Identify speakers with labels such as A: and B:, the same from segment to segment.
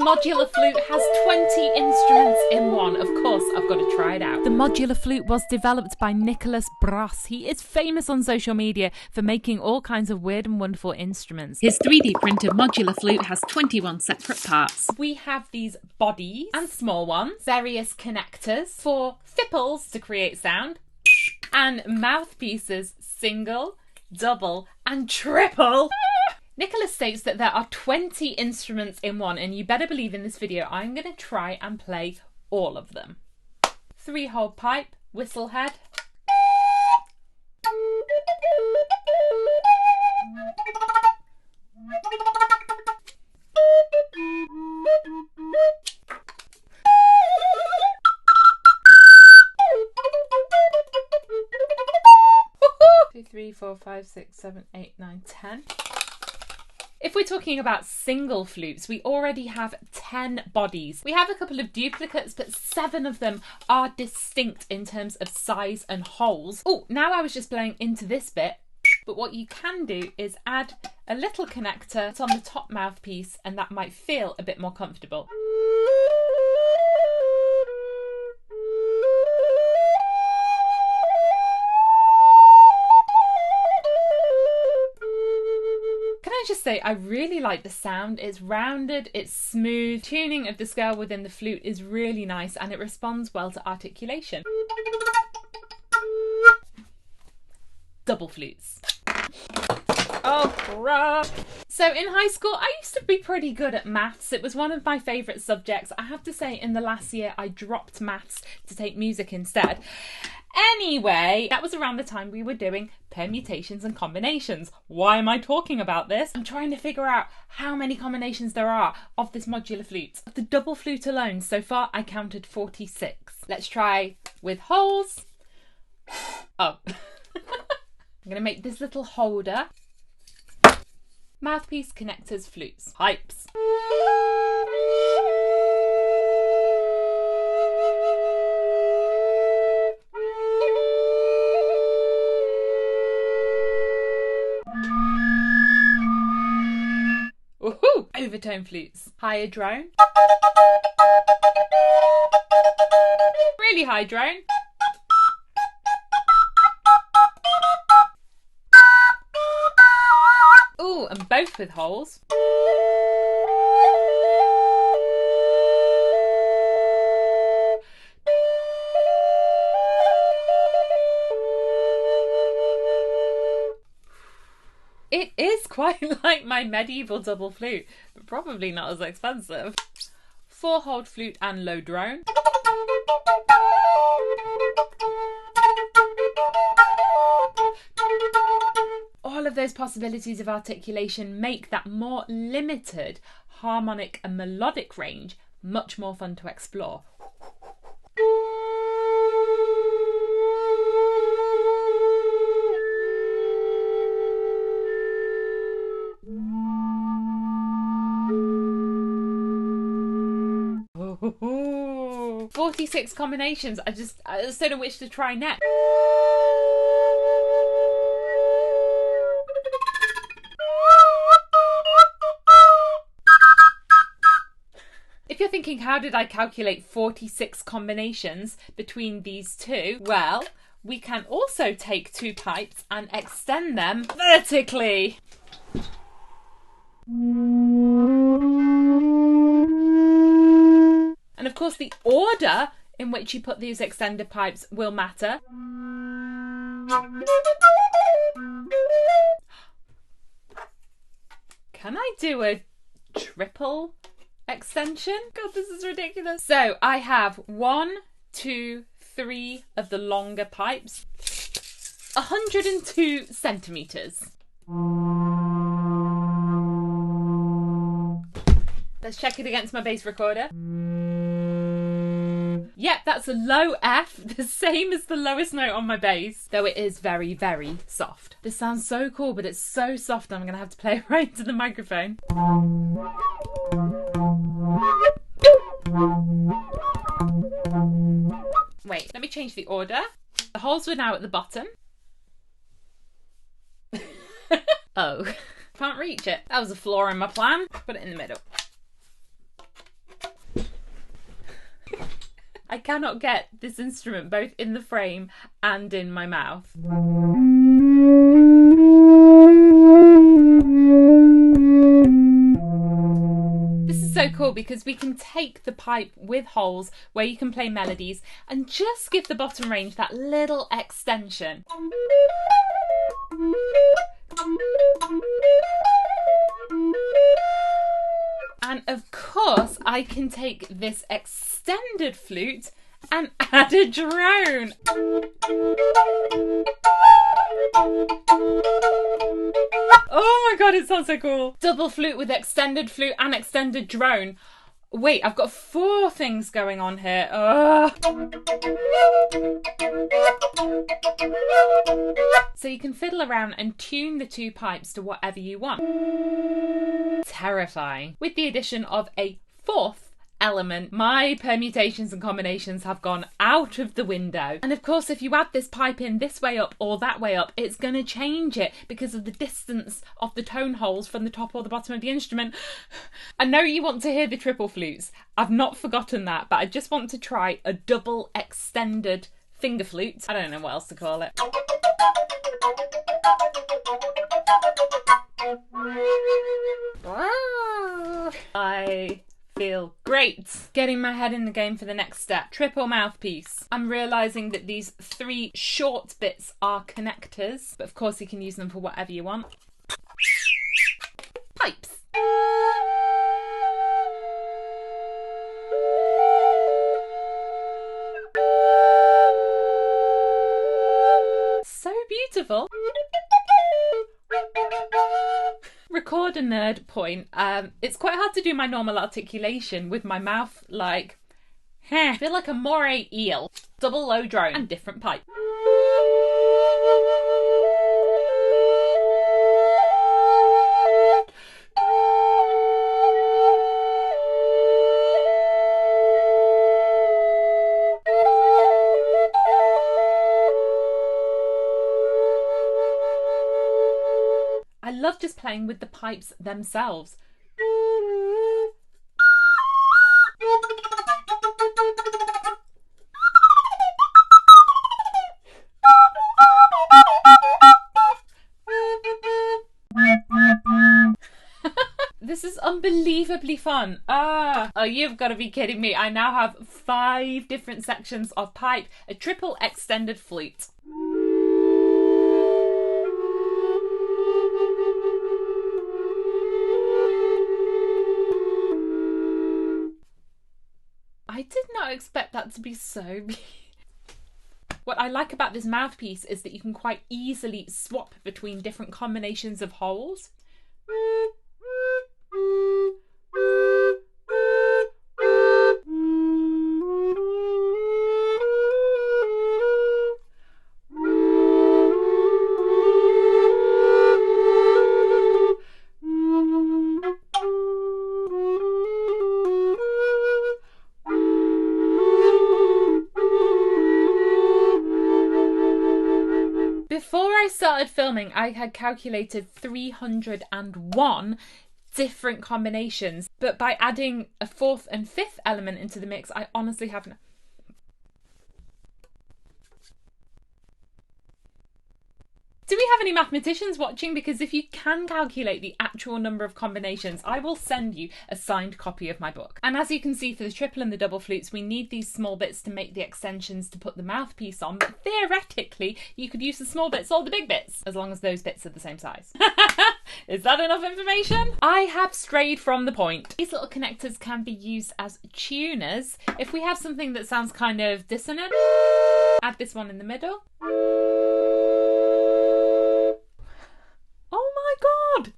A: modular flute has 20 instruments in one. Of course, I've got to try it out. The modular flute was developed by Nicolas Bras. He is famous on social media for making all kinds of weird and wonderful instruments. His 3D printed modular flute has 21 separate parts. We have these bodies and small ones, various connectors for fipples to create sound, and mouthpieces, single, double, and triple. Nicolas states that there are 20 instruments in one, and you better believe in this video I'm going to try and play all of them. 3-hole pipe, whistle head. Two, 3, 4, 5, 6, 7, 8, 9, 10. If we're talking about single flutes, we already have 10 bodies. We have a couple of duplicates, but 7 of them are distinct in terms of size and holes. Oh, now I was just blowing into this bit, but what you can do is add a little connector on the top mouthpiece, and that might feel a bit more comfortable. Just say I really like the sound. It's rounded, it's smooth. Tuning of the scale within the flute is really nice, and it responds well to articulation. Double flutes. Oh crap. So in high school I used to be pretty good at maths. It was one of my favourite subjects. I have to say in the last year I dropped maths to take music instead. Anyway, that was around the time we were doing permutations and combinations. Why am I talking about this? I'm trying to figure out how many combinations there are of this modular flute. Of the double flute alone, so far I counted 46. Let's try with holes. Oh. I'm going to make this little holder. Mouthpiece, connectors, flutes, pipes. Woohoo! Overtone flutes. Higher drone. Really high drone. Ooh, and both with holes. It is quite like my medieval double flute, but probably not as expensive. 4-hole flute and low drone. All of those possibilities of articulation make that more limited harmonic and melodic range much more fun to explore. Ooh, 46 combinations. I just don't know which to try next. If you're thinking, how did I calculate 46 combinations between these two? Well, we can also take 2 pipes and extend them vertically. And of course the order in which you put these extended pipes will matter. Can I do a triple extension? God, this is ridiculous. So I have 1, 2, 3 of the longer pipes. 102 centimetres. Let's check it against my bass recorder. Yep, that's a low F, the same as the lowest note on my bass, though it is very, very soft. This sounds so cool, but it's so soft I'm going to have to play it right into the microphone. Wait, let me change the order. The holes were now at the bottom. Oh, can't reach it. That was a flaw in my plan. Put it in the middle. I cannot get this instrument both in the frame and in my mouth. This is so cool because we can take the pipe with holes where you can play melodies and just give the bottom range that little extension. And of course, I can take this extended flute and add a drone. Oh my god, it sounds so cool. Double flute with extended flute and extended drone. Wait, I've got 4 things going on here. So you can fiddle around and tune the 2 pipes to whatever you want. Terrifying. With the addition of a 4th element, my permutations and combinations have gone out of the window. And of course, if you add this pipe in this way up or that way up, it's going to change it because of the distance of the tone holes from the top or the bottom of the instrument. I know you want to hear the triple flutes. I've not forgotten that, but I just want to try a double extended finger flute. I don't know what else to call it. I feel great getting my head in the game for the next step. Triple mouthpiece. I'm realising that these 3 short bits are connectors, but of course you can use them for whatever you want. Pipes. So beautiful. Recorder nerd point. It's quite hard to do my normal articulation with my mouth like, I feel like a moray eel. Double low drone and different pipe. I love just playing with the pipes themselves. This is unbelievably fun. Oh, you've got to be kidding me. I now have 5 different sections of pipe, a triple extended flute. I did not expect that to be so big. What I like about this mouthpiece is that you can quite easily swap between different combinations of holes. Before I started filming, I had calculated 301 different combinations, but by adding a 4th and 5th element into the mix, I honestly haven't. Do we have any mathematicians watching? Because if you can calculate the actual number of combinations, I will send you a signed copy of my book. And as you can see, for the triple and the double flutes, we need these small bits to make the extensions to put the mouthpiece on. But theoretically, you could use the small bits or the big bits, as long as those bits are the same size. Is that enough information? I have strayed from the point. These little connectors can be used as tuners. If we have something that sounds kind of dissonant, add this one in the middle. Oh my god!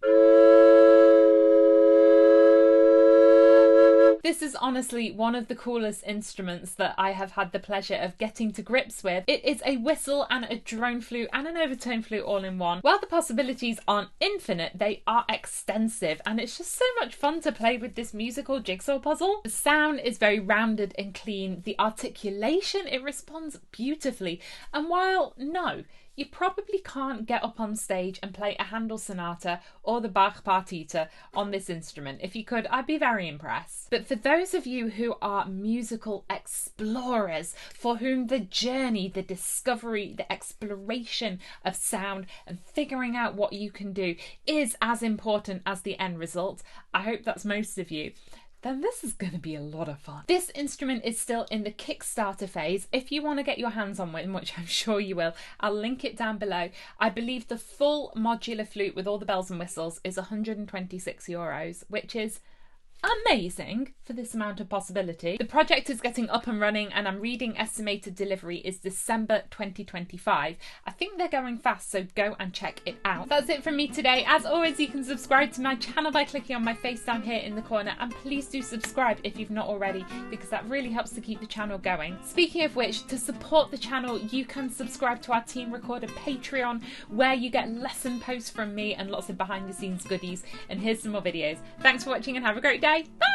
A: This is honestly one of the coolest instruments that I have had the pleasure of getting to grips with. It is a whistle and a drone flute and an overtone flute all in one. While the possibilities aren't infinite, they are extensive, and it's just so much fun to play with this musical jigsaw puzzle. The sound is very rounded and clean. The articulation, it responds beautifully. And while no, you probably can't get up on stage and play a Handel sonata or the Bach partita on this instrument. If you could, I'd be very impressed. But for those of you who are musical explorers, for whom the journey, the discovery, the exploration of sound and figuring out what you can do is as important as the end result, I hope that's most of you, then this is going to be a lot of fun. This instrument is still in the Kickstarter phase. If you want to get your hands on one, which I'm sure you will, I'll link it down below. I believe the full modular flute with all the bells and whistles is €126, which is amazing for this amount of possibility. The project is getting up and running, and I'm reading estimated delivery is December 2025. I think they're going fast, so go and check it out. That's it from me today. As always, you can subscribe to my channel by clicking on my face down here in the corner, and please do subscribe if you've not already, because that really helps to keep the channel going. Speaking of which, to support the channel, you can subscribe to our Team Recorder Patreon, where you get lesson posts from me and lots of behind the scenes goodies. And here's some more videos. Thanks for watching and have a great day. Bye!